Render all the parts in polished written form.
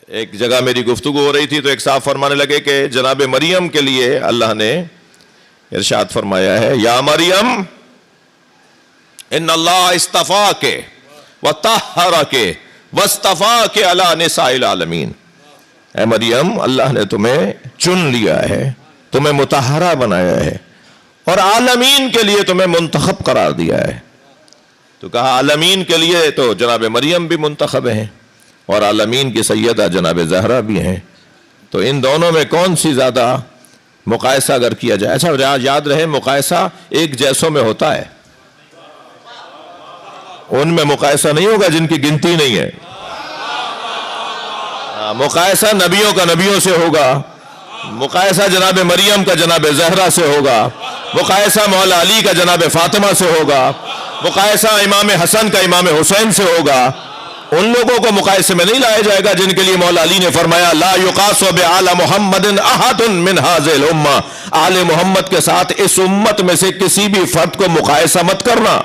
ایک جگہ میری گفتگو ہو رہی تھی تو ایک صاحب فرمانے لگے کہ جناب مریم کے لیے اللہ نے ارشاد فرمایا ہے یا مریم ان اللہ اصطفاک وطہرک واصطفاک علی نساء العالمین. اے مریم اللہ نے تمہیں چن لیا ہے, تمہیں مطہرہ بنایا ہے اور عالمین کے لیے تمہیں منتخب قرار دیا ہے. تو کہا عالمین کے لیے تو جناب مریم بھی منتخب ہیں اور عالمین کی سیدہ جناب زہرا بھی ہیں, تو ان دونوں میں کون سی زیادہ مقایسہ اگر کیا جائے. اچھا یاد رہے مقایسہ ایک جیسوں میں ہوتا ہے, ان میں مقایسہ نہیں ہوگا جن کی گنتی نہیں ہے. مقایسہ نبیوں کا نبیوں سے ہوگا, مقایسہ جناب مریم کا جناب زہرا سے ہوگا, مقایسہ مولا علی کا جناب فاطمہ سے ہوگا, مقایسہ امام حسن کا امام حسین سے ہوگا. ان لوگوں کو مقایسے میں نہیں لایا جائے گا جن کے لیے مولا علی نے فرمایا لا یقاس بآل محمد احد من هذه الامہ, آل محمد کے ساتھ اس امت میں سے کسی بھی فرد کو مقایسہ مت کرنا.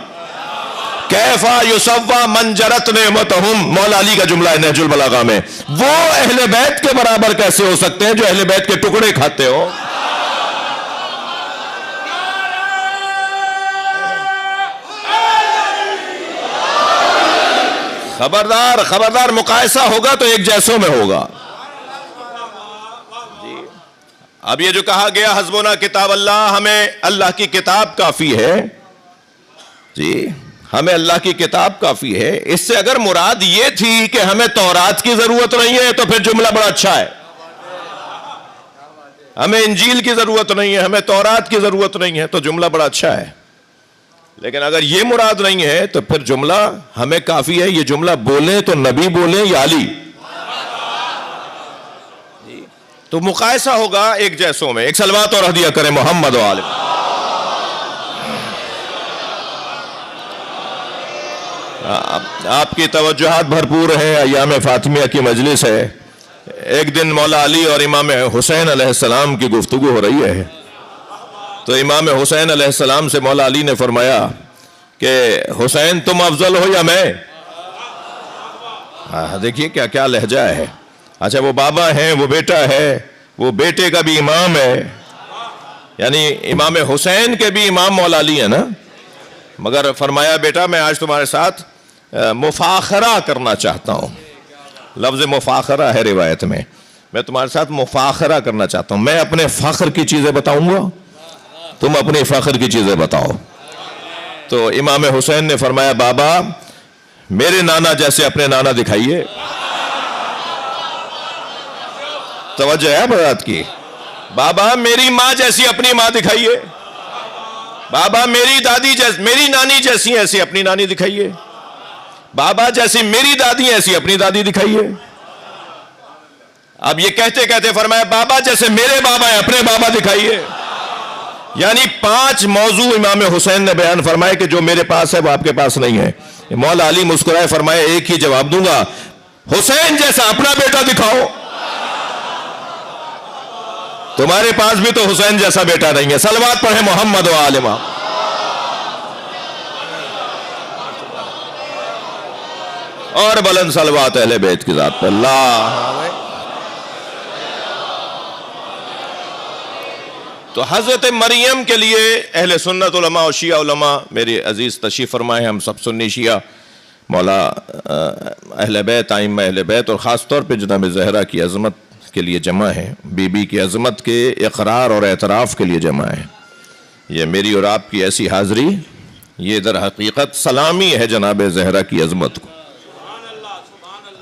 کیفا یسوی من جرت نعمتہم, مولا علی کا جملہ ہے نہج البلاغہ میں, وہ اہل بیت کے برابر کیسے ہو سکتے ہیں جو اہل بیت کے ٹکڑے کھاتے ہو. خبردار خبردار, مقایسہ ہوگا تو ایک جیسوں میں ہوگا. جی اب یہ جو کہا گیا حسبنا کتاب اللہ, ہمیں اللہ کی کتاب کافی ہے. جی ہمیں اللہ کی کتاب کافی ہے. اس سے اگر مراد یہ تھی کہ ہمیں تورات کی ضرورت نہیں ہے تو پھر جملہ بڑا اچھا ہے. ہمیں انجیل کی ضرورت نہیں ہے, ہمیں تورات کی ضرورت نہیں ہے تو جملہ بڑا اچھا ہے. لیکن اگر یہ مراد نہیں ہے تو پھر جملہ ہمیں کافی ہے. یہ جملہ بولیں تو نبی بولیں یا علی, تو مقایسہ ہوگا ایک جیسوں میں. ایک صلوات اور ہدیہ کریں محمد و آل. آپ کی توجہات بھرپور ہیں, ایام فاطمیہ کی مجلس ہے. ایک دن مولا علی اور امام حسین علیہ السلام کی گفتگو ہو رہی ہے, تو امام حسین علیہ السلام سے مولا علی نے فرمایا کہ حسین تم افضل ہو یا میں. دیکھیے کیا کیا لہجہ ہے. اچھا وہ بابا ہیں, وہ بیٹا ہے, وہ بیٹے کا بھی امام ہے, یعنی امام حسین کے بھی امام مولا علی ہے نا. مگر فرمایا بیٹا میں آج تمہارے ساتھ مفاخرہ کرنا چاہتا ہوں. لفظ مفاخرہ ہے روایت میں, میں تمہارے ساتھ مفاخرہ کرنا چاہتا ہوں. میں اپنے فخر کی چیزیں بتاؤں گا, تم اپنے فخر کی چیزیں بتاؤ. تو امام حسین نے فرمایا بابا میرے نانا جیسے اپنے نانا دکھائیے. توجہ ہے بات کی. بابا میری ماں جیسی اپنی ماں دکھائیے. بابا میری دادی جیسی, میری نانی جیسی ایسی اپنی نانی دکھائیے. بابا جیسی میری دادی ایسی اپنی دادی دکھائیے. اب یہ کہتے کہتے فرمایا بابا جیسے میرے بابا ہیں اپنے بابا دکھائیے. یعنی 5 موضوع امام حسین نے بیان فرمائے کہ جو میرے پاس ہے وہ آپ کے پاس نہیں ہے. مولا علی مسکرائے فرمائے ایک ہی جواب دوں گا, حسین جیسا اپنا بیٹا دکھاؤ. تمہارے پاس بھی تو حسین جیسا بیٹا نہیں ہے. صلوات پڑھیں محمد و آل محمد. اور بلند صلوات اہل بیت کی ذات پر. اللہ. تو حضرت مریم کے لیے اہل سنت علماء اور شیعہ علماء میرے عزیز تشریف فرمائے ہیں. ہم سب سنی شیعہ مولا اہل بیت, ائمہ اہل بیت, اور خاص طور پہ جناب زہرا کی عظمت کے لیے جمع ہیں, بی بی کی عظمت کے اقرار اور اعتراف کے لیے جمع ہیں. یہ میری اور آپ کی ایسی حاضری یہ در حقیقت سلامی ہے جناب زہرا کی عظمت کو.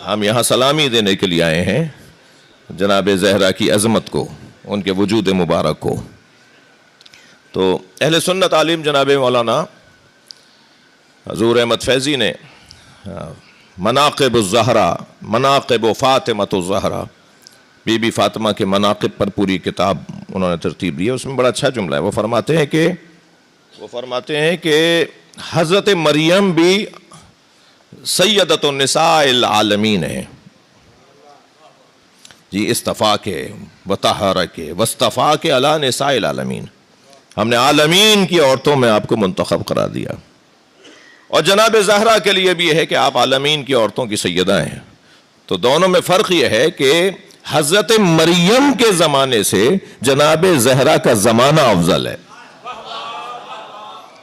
ہم یہاں سلامی دینے کے لیے آئے ہیں جناب زہرا کی عظمت کو, ان کے وجود مبارک کو. تو اہل سنت عالم جناب مولانا حضور احمد فیضی نے مناقب الزہرا, مناقب فاطمۃ الزہرا, بی بی فاطمہ کے مناقب پر پوری کتاب انہوں نے ترتیب دی ہے. اس میں بڑا اچھا جملہ ہے. وہ فرماتے ہیں کہ حضرت مریم بھی سیدۃ النساء العالمین ہے. جی اصطفا کے وطہر کے واصطفا کے علی نساء العالمین, ہم نے عالمین کی عورتوں میں آپ کو منتخب قرار دیا. اور جناب زہرا کے لیے بھی یہ ہے کہ آپ عالمین کی عورتوں کی سیدہ ہیں. تو دونوں میں فرق یہ ہے کہ حضرت مریم کے زمانے سے جناب زہرا کا زمانہ افضل ہے.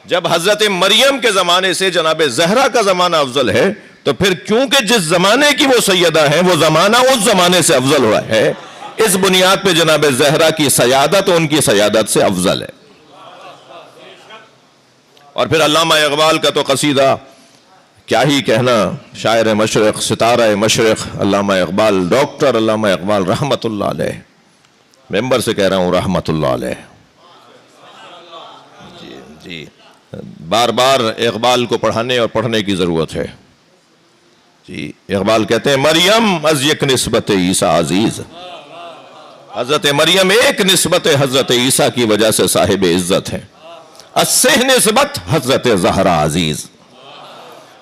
جب حضرت مریم کے زمانے سے جناب زہرا کا زمانہ افضل ہے تو پھر کیونکہ جس زمانے کی وہ سیدہ ہیں وہ زمانہ اس زمانے سے افضل ہوا ہے، اس بنیاد پہ جناب زہرا کی سیادت ان کی سیادت سے افضل ہے. اور پھر علامہ اقبال کا تو قصیدہ کیا ہی کہنا، شاعر مشرق، ستارہ مشرق علامہ اقبال، ڈاکٹر علامہ اقبال رحمت اللہ علیہ، ممبر سے کہہ رہا ہوں رحمت اللہ علیہ. جی بار بار اقبال کو پڑھانے اور پڑھنے کی ضرورت ہے. جی اقبال کہتے ہیں مریم از یک نسبت عیسیٰ عزیز، حضرت مریم ایک نسبت حضرت عیسیٰ کی وجہ سے صاحب عزت ہیں. اسہ نسبت حضرت زہرا عزیز،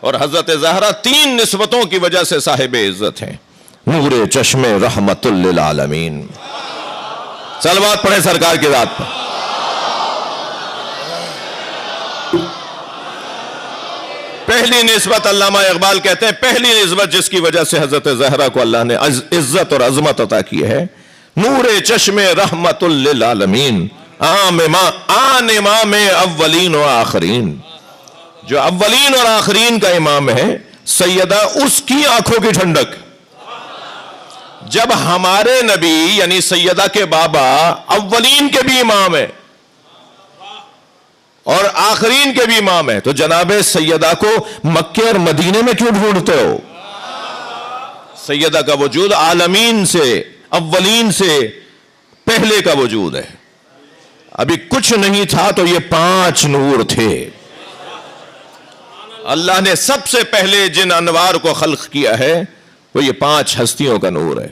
اور حضرت زہرا 3 نسبتوں کی وجہ سے صاحب عزت ہیں. نور چشم رحمت للعالمین. صلوات پڑھیں سرکار کی ذات پر. پہلی نسبت علامہ اقبال کہتے ہیں پہلی نسبت جس کی وجہ سے حضرت زہرا کو اللہ نے عزت اور عظمت عطا کی ہے، نور چشم رحمت للعالمین، آن امام اولین و آخرین. جو اولین اور آخرین کا امام ہے سیدہ، اس کی آنکھوں کی ٹھنڈک. جب ہمارے نبی یعنی سیدہ کے بابا اولین کے بھی امام ہے اور آخرین کے بھی امام ہے، تو جناب سیدہ کو مکے اور مدینے میں کیوں ڈھونڈتے ہو؟ سیدہ کا وجود عالمین سے، اولین سے پہلے کا وجود ہے. ابھی کچھ نہیں تھا تو یہ 5 نور تھے. اللہ نے سب سے پہلے جن انوار کو خلق کیا ہے وہ یہ 5 ہستیوں کا نور ہے.